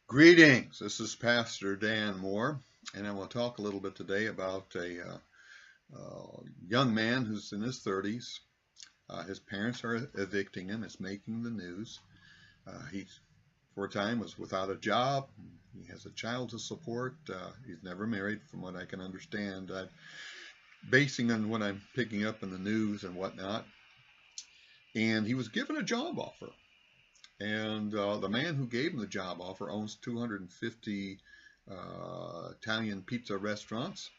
Greetings, this is Pastor Dan Moore, and I want to talk a little bit today about a young man who's in his 30s. His parents are evicting him. It's making the news. He, for a time, was without a job. He has a child to support. He's never married, from what I can understand. Basing on what I'm picking up in the news and whatnot. And he was given a job offer. And the man who gave him the job offer owns 250 Italian pizza restaurants.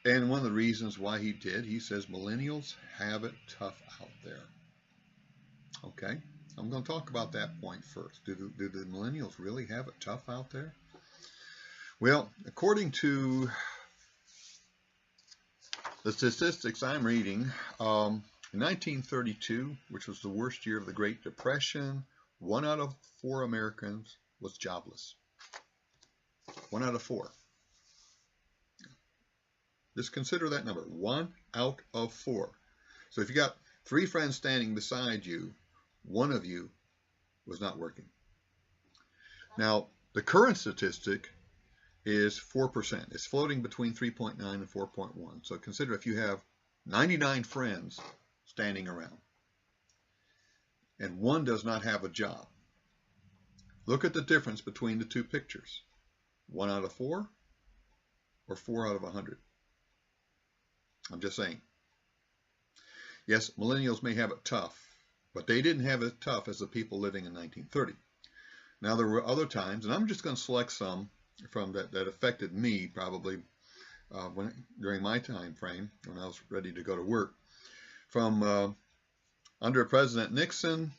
And one of the reasons why he did, he says, millennials have it tough out there. Okay, I'm going to talk about that point first. Do the millennials really have it tough out there? Well, according to the statistics I'm reading, in 1932, which was the worst year of the Great Depression, 1 out of 4 Americans was jobless. 1 out of 4. Just consider that number, 1 out of 4. So if you got 3 friends standing beside you, 1 of you was not working. Now, the current statistic is 4%. It's floating between 3.9 and 4.1. So consider if you have 99 friends standing around, and 1 does not have a job. Look at the difference between the 2 pictures. 1 out of 4 or 4 out of 100. I'm just saying. Yes, millennials may have it tough, but they didn't have it tough as the people living in 1930. Now, there were other times, and I'm just going to select some from that affected me probably during my time frame when I was ready to go to work. From under President Nixon,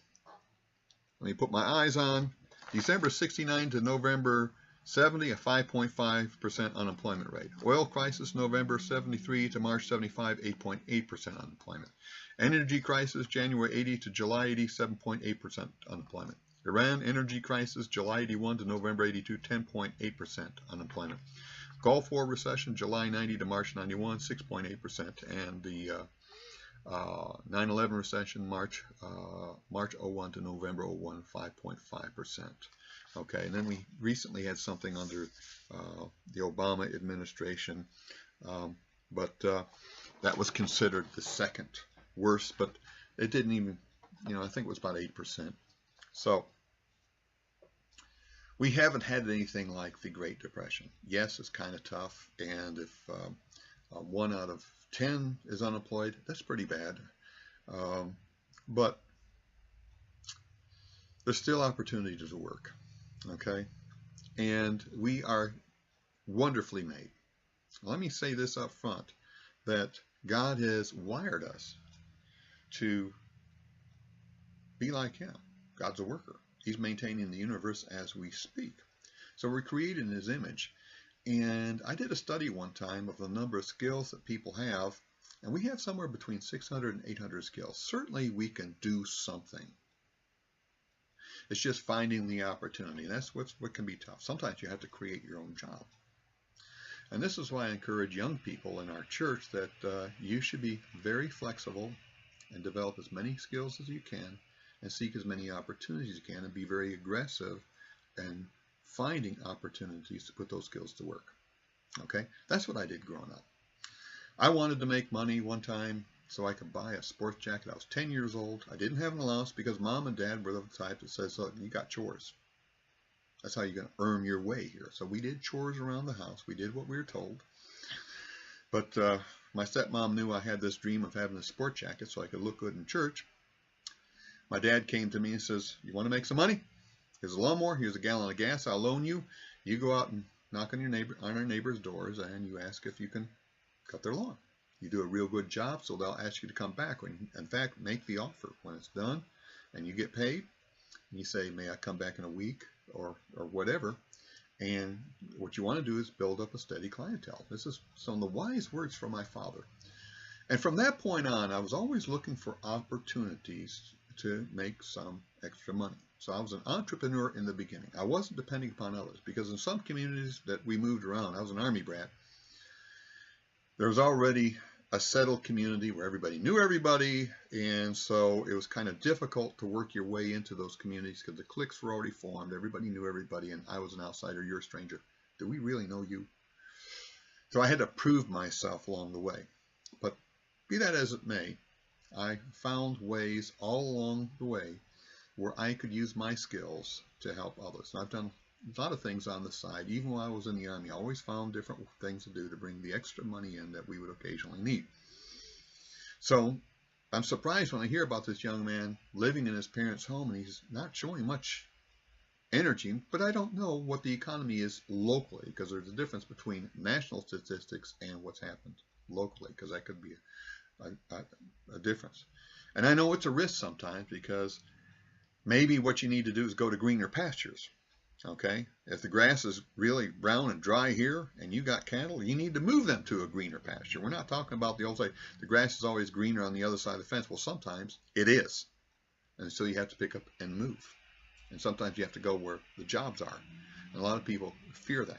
let me put my eyes on, December 69 to November 70, a 5.5% unemployment rate. Oil crisis, November 73 to March 75, 8.8% unemployment. Energy crisis, January 80 to July 80, 7.8% unemployment. Iran energy crisis, July 81 to November 82, 10.8% unemployment. Gulf War recession, July 90 to March 91, 6.8%. And the 9/11 recession, March 01 to November 01, 5.5%. Okay, and then we recently had something under the Obama administration, but that was considered the second worst, but it didn't even, I think it was about 8%. So we haven't had anything like the Great Depression. Yes, it's kind of tough, and if 1 out of 10 is unemployed, that's pretty bad. But there's still opportunity to work, okay? And we are wonderfully made. Let me say this up front, that God has wired us to be like Him. God's a worker. He's maintaining the universe as we speak. So we're created in His image. And I did a study one time of the number of skills that people have, and we have somewhere between 600 and 800 skills. Certainly we can do something. It's just finding the opportunity. That's what can be tough. Sometimes you have to create your own job. And this is why I encourage young people in our church that you should be very flexible and develop as many skills as you can and seek as many opportunities as you can and be very aggressive and finding opportunities to put those skills to work. Okay, that's what I did growing up. I wanted to make money one time so I could buy a sports jacket. I was 10 years old. I didn't have an allowance because Mom and Dad were the type that says, look, you got chores. That's how you're going to earn your way here. So we did chores around the house. We did what we were told. But my stepmom knew I had this dream of having a sports jacket so I could look good in church. My dad came to me and says, you want to make some money? Here's a lawnmower, here's a gallon of gas, I'll loan you. You go out and knock on our neighbor's doors and you ask if you can cut their lawn. You do a real good job, so they'll ask you to come back. In fact, make the offer when it's done and you get paid. And you say, may I come back in a week or whatever. And what you want to do is build up a steady clientele. This is some of the wise words from my father. And from that point on, I was always looking for opportunities to make some extra money. So I was an entrepreneur in the beginning. I wasn't depending upon others because in some communities that we moved around, I was an Army brat, there was already a settled community where everybody knew everybody, and so it was kind of difficult to work your way into those communities because the cliques were already formed. Everybody knew everybody, and I was an outsider. You're a stranger. Do we really know you? So I had to prove myself along the way. But be that as it may, I found ways all along the way where I could use my skills to help others. And I've done a lot of things on the side. Even while I was in the Army, I always found different things to do to bring the extra money in that we would occasionally need. So I'm surprised when I hear about this young man living in his parents' home and he's not showing much energy, but I don't know what the economy is locally, because there's a difference between national statistics and what's happened locally, because that could be a difference. And I know it's a risk sometimes, because maybe what you need to do is go to greener pastures. Okay, if the grass is really brown and dry here and you got cattle, you need to move them to a greener pasture. We're not talking about the old say the grass is always greener on the other side of the fence. Well, sometimes it is, and so you have to pick up and move. And sometimes you have to go where the jobs are, and a lot of people fear that.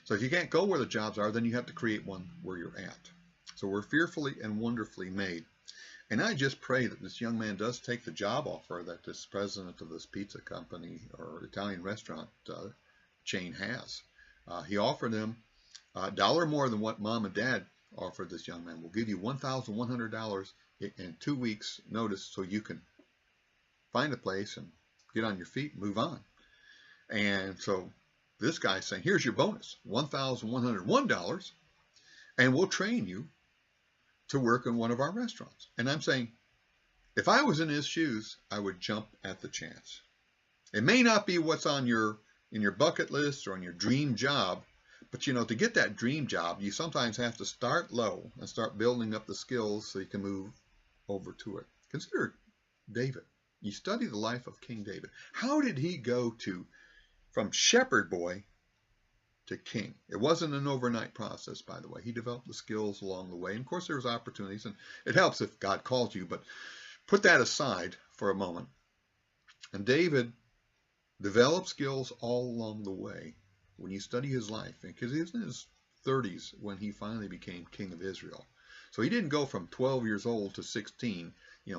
So if you can't go where the jobs are, then you have to create one where you're at. So we're fearfully and wonderfully made. And I just pray that this young man does take the job offer that this president of this pizza company or Italian restaurant chain has. He offered him $1 more than what mom and dad offered this young man. We'll give you $1,100 in 2 weeks notice so you can find a place and get on your feet and move on. And so this guy's saying, here's your bonus, $1,101, and we'll train you to work in one of our restaurants. And I'm saying, if I was in his shoes, I would jump at the chance. It may not be what's on in your bucket list or on your dream job, but you know, to get that dream job, you sometimes have to start low and start building up the skills so you can move over to it. Consider David. You study the life of King David. How did he go from shepherd boy to king? It wasn't an overnight process, by the way. He developed the skills along the way. And of course, there was opportunities, and it helps if God calls you, but put that aside for a moment. And David developed skills all along the way when you study his life, because he was in his 30s when he finally became king of Israel. So he didn't go from 12 years old to 16,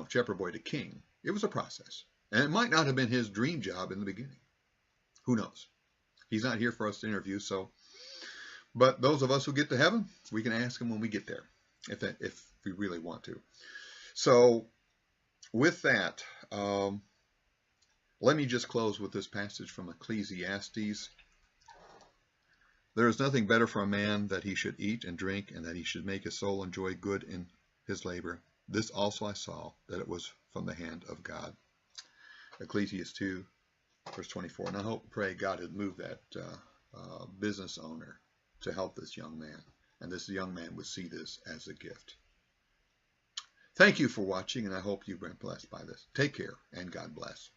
shepherd boy to king. It was a process. And it might not have been his dream job in the beginning. Who knows? He's not here for us to interview, but those of us who get to heaven, we can ask him when we get there, if we really want to. So with that, let me just close with this passage from Ecclesiastes. There is nothing better for a man that he should eat and drink, and that he should make his soul enjoy good in his labor. This also I saw, that it was from the hand of God. Ecclesiastes 2. Verse 24, and I hope and pray God had moved that business owner to help this young man, and this young man would see this as a gift. Thank you for watching, and I hope you've been blessed by this. Take care, and God bless.